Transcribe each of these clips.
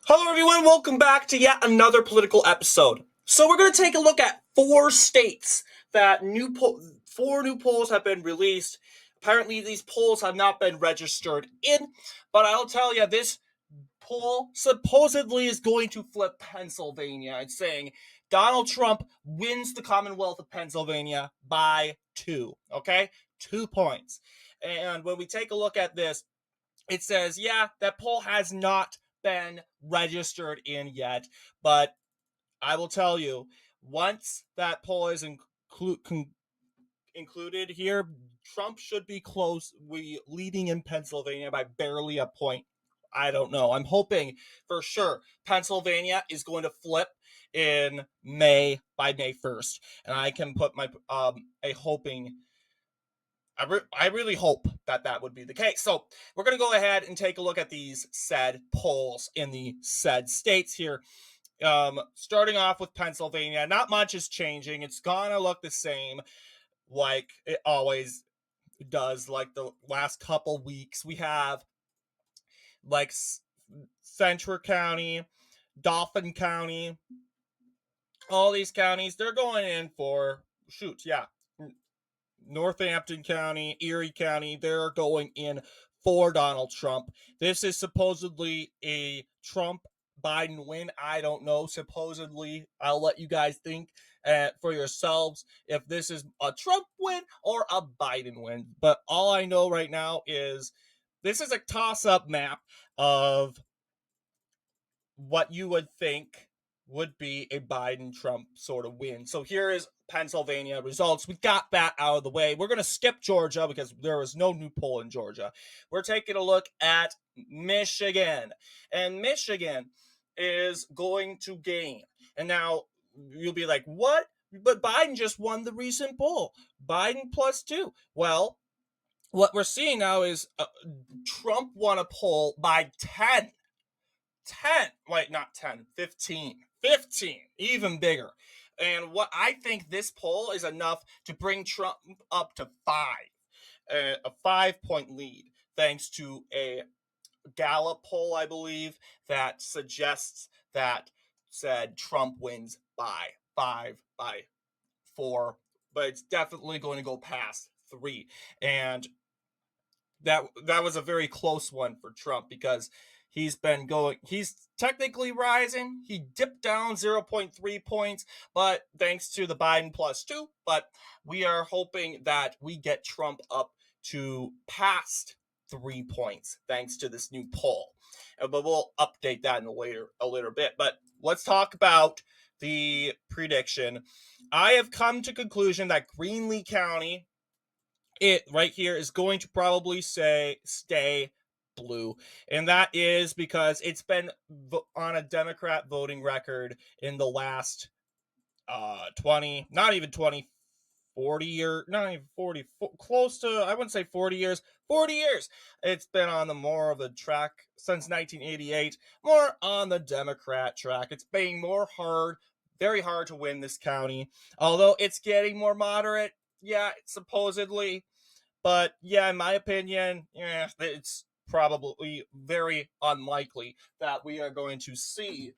Hello, everyone. Welcome back to yet another political episode. So we're going to take a look at four states that four new polls have been released. Apparently, these polls have not been registered in, but I'll tell you, this poll supposedly is going to flip Pennsylvania. It's saying Donald Trump wins the Commonwealth of Pennsylvania by 2. Okay, 2 points. And when we take a look at this, it says, yeah, that poll has not been registered in yet, but I will tell you, once that poll is included here, Trump should be close. We leading in Pennsylvania by barely a point. I don't know. I'm hoping for sure Pennsylvania is going to flip in May by May 1st, and I can put my a hoping I really hope that that would be the case. So we're going to go ahead and take a look at these said polls in the said states here. Starting off with Pennsylvania, not much is changing. It's going to look the same like it always does. Like the last couple weeks, we have like Central County, Dauphin County, all these counties, they're going in for, shoot, yeah, Northampton County, Erie County, they're going in for Donald Trump. This is supposedly a Trump Biden win. I don't know. Supposedly, I'll let you guys think for yourselves if this is a Trump win or a Biden win. But all I know right now is this is a toss up map of what you would think would be a Biden Trump sort of win. So here is Pennsylvania results. We got that out of the way. We're going to skip Georgia because there was no new poll in Georgia. We're taking a look at Michigan. And Michigan is going to gain. And now you'll be like, what? But Biden just won the recent poll. Biden +2. Well, what we're seeing now is Trump won a poll by 10, wait, not 10, 15, 15, even bigger. And what I think this poll is enough to bring Trump up to 5, a 5 point lead, thanks to a Gallup poll, I believe, that suggests that said Trump wins by 5, by 4, but it's definitely going to go past 3. And that was a very close one for Trump because he's technically rising. He dipped down 0.3 points, but thanks to the Biden +2, but we are hoping that we get Trump up to past 3 points thanks to this new poll. But we'll update that in a later bit. But let's talk about the prediction. I have come to conclusion that Greenlee County, it right here, is going to probably stay blue, and that is because it's been on a Democrat voting record in the last 20, not even 20, 40 years, not even 40, close to, I wouldn't say 40 years, 40 years. It's been on the more of a track since 1988, more on the Democrat track. It's being very hard to win this county, although it's getting more moderate. Yeah, supposedly, but yeah, in my opinion, yeah, it's probably very unlikely that we are going to see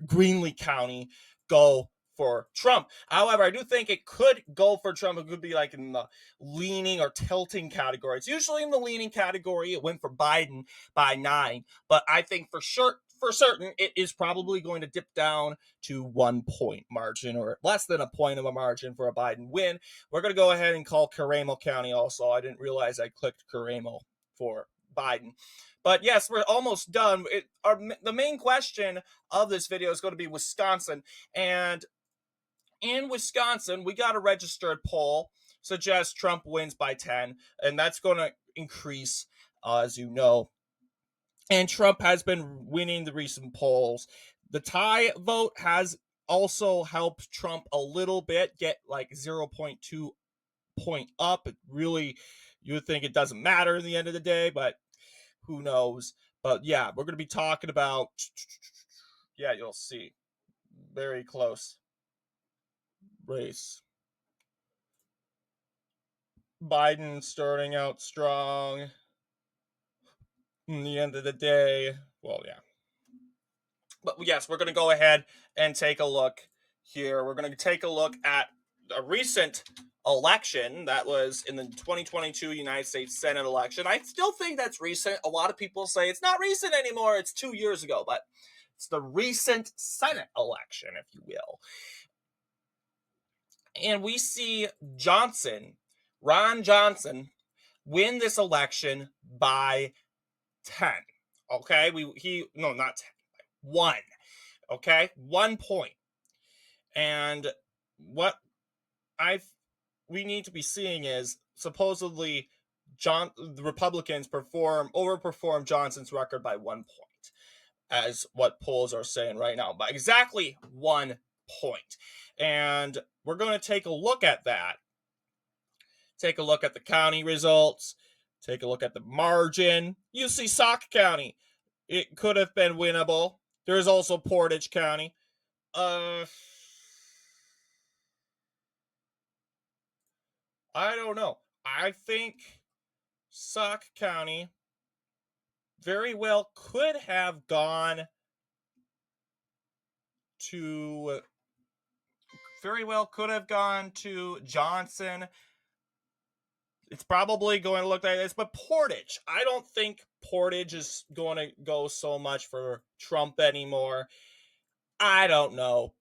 Greenlee County go for Trump. However, I do think it could go for Trump. It could be like in the leaning or tilting category. It's usually in the leaning category. It went for Biden by 9, but I think for certain, it is probably going to dip down to 1 point margin or less than a point of a margin for a Biden win. We're going to go ahead and call Caramo County also. I didn't realize I clicked Caramo for Biden. But yes, we're almost done. The main question of this video is going to be Wisconsin. And in Wisconsin, we got a registered poll suggests Trump wins by 10, and that's going to increase, as you know. And Trump has been winning the recent polls. The tie vote has also helped Trump a little bit, get like 0.2 point up. It really, you would think it doesn't matter in the end of the day, but who knows? But yeah, we're going to be talking about, yeah, you'll see. Very close race. Biden starting out strong. in the end of the day, well, yeah. But yes, we're going to go ahead and take a look here. We're going to take a look at a recent election that was in the 2022 United States Senate election. I still think that's recent. A lot of people say it's not recent anymore. It's 2 years ago, but it's the recent Senate election, if you will. And we see Ron Johnson, win this election by 10. Okay? Not 10, 1. Okay? 1 point. And what we need to be seeing is supposedly the Republicans overperform Johnson's record by 1 point, as what polls are saying right now, by exactly 1 point. And we're going to take a look at that. Take a look at the county results. Take a look at the margin. You see Sauk County. It could have been winnable. There's also Portage County. I don't know. I think Sauk County very well could have gone to Johnson. It's probably going to look like this, but Portage, I don't think Portage is going to go so much for Trump anymore. I don't know.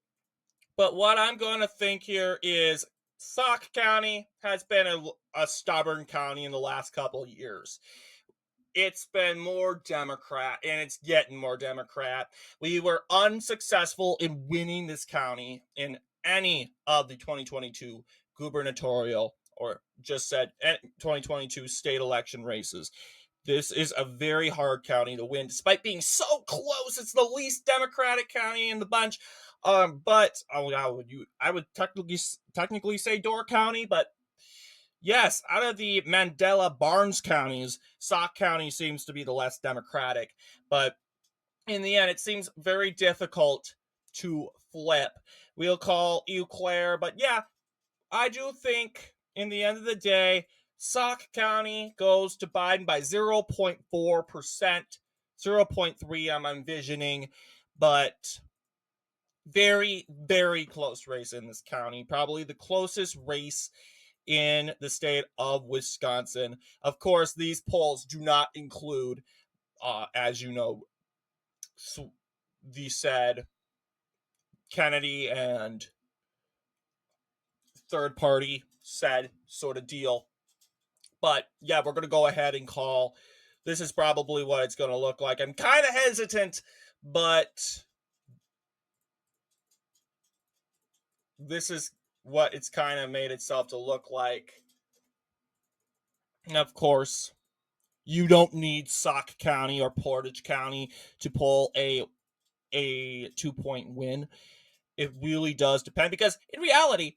But what I'm going to think here is Sauk County has been a stubborn county in the last couple of years. It's been more Democrat, and it's getting more Democrat. We were unsuccessful in winning this county in any of the 2022 gubernatorial, or just said 2022 state election races. This is a very hard county to win, despite being so close. It's the least Democratic county in the bunch. But I would technically say Door County, but yes, out of the Mandela Barnes counties, Sauk County seems to be the less Democratic. But in the end, it seems very difficult to flip. We'll call Eau Claire, but yeah, I do think in the end of the day, Sauk County goes to Biden by 0.4%, 0.3 I'm envisioning, but very, very close race in this county. Probably the closest race in the state of Wisconsin. Of course, these polls do not include, as you know, the said Kennedy and third party said sort of deal. But yeah, we're going to go ahead and call. This is probably what it's going to look like. I'm kind of hesitant, but this is what it's kind of made itself to look like. And of course, you don't need Sauk County or Portage County to pull a 2-point win. It really does depend, because in reality,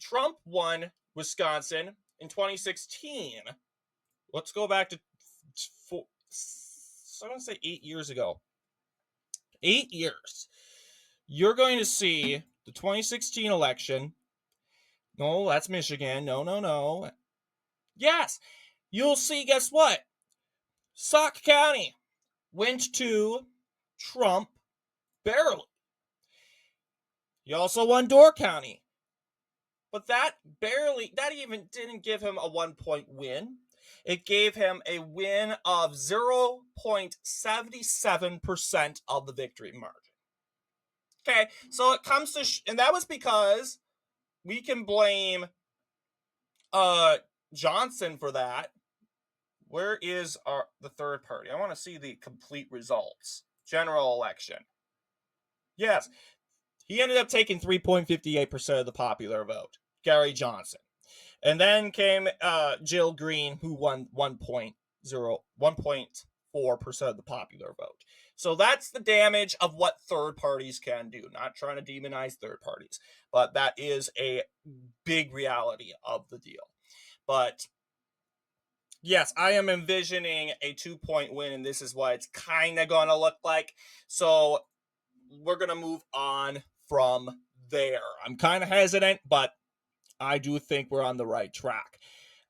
Trump won Wisconsin in 2016. Let's go back to I want to say 8 years ago. 8 years. You're going to see the 2016 election. No, that's Michigan. No. Yes, you'll see, guess what? Sauk County went to Trump barely. He also won Door County. But that even didn't give him a 1-point win. It gave him a win of 0.77% of the victory margin. Okay, so it comes to, and that was because we can blame Johnson for that. Where is the third party? I want to see the complete results. General election. Yes, he ended up taking 3.58% of the popular vote. Gary Johnson. And then came Jill Green, who won 1.4% of the popular vote. So that's the damage of what third parties can do. Not trying to demonize third parties, but that is a big reality of the deal. But yes, I am envisioning a 2-point win, and this is what it's kind of going to look like. So we're going to move on from there. I'm kind of hesitant, but I do think we're on the right track.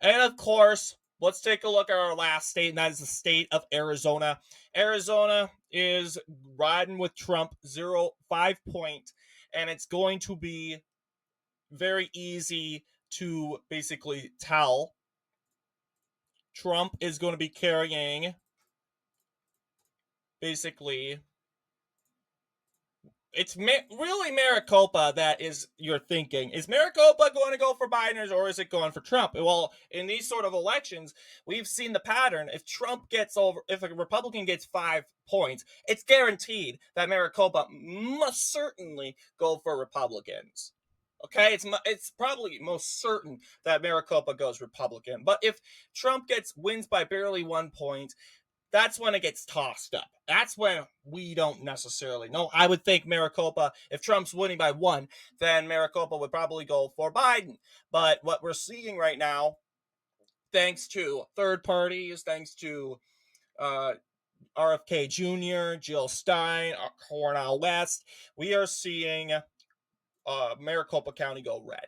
And of course, let's take a look at our last state, and that is the state of Arizona. Arizona is riding with Trump 5 point, and it's going to be very easy to basically tell. Trump is going to be carrying basically it's really Maricopa that is you're thinking. Is Maricopa going to go for Biden or is it going for Trump? Well, in these sort of elections, we've seen the pattern. If a Republican gets 5 points, it's guaranteed that Maricopa must certainly go for Republicans. Okay, it's probably most certain that Maricopa goes Republican. But if Trump wins by barely 1 point, that's when it gets tossed up. That's when we don't necessarily know. I would think Maricopa, if Trump's winning by 1, then Maricopa would probably go for Biden. But what we're seeing right now, thanks to third parties, thanks to RFK Jr., Jill Stein, Cornel West, we are seeing Maricopa County go red.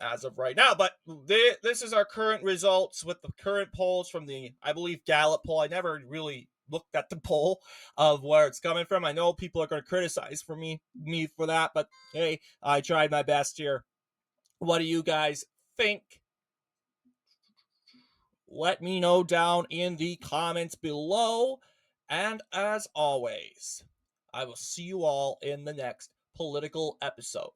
As of right now. But this is our current results with the current polls from the, I believe, Gallup poll. I never really looked at the poll of where it's coming from. I know people are going to criticize me for that, but hey, I tried my best here. What do you guys think? Let me know down in the comments below. And as always, I will see you all in the next political episode.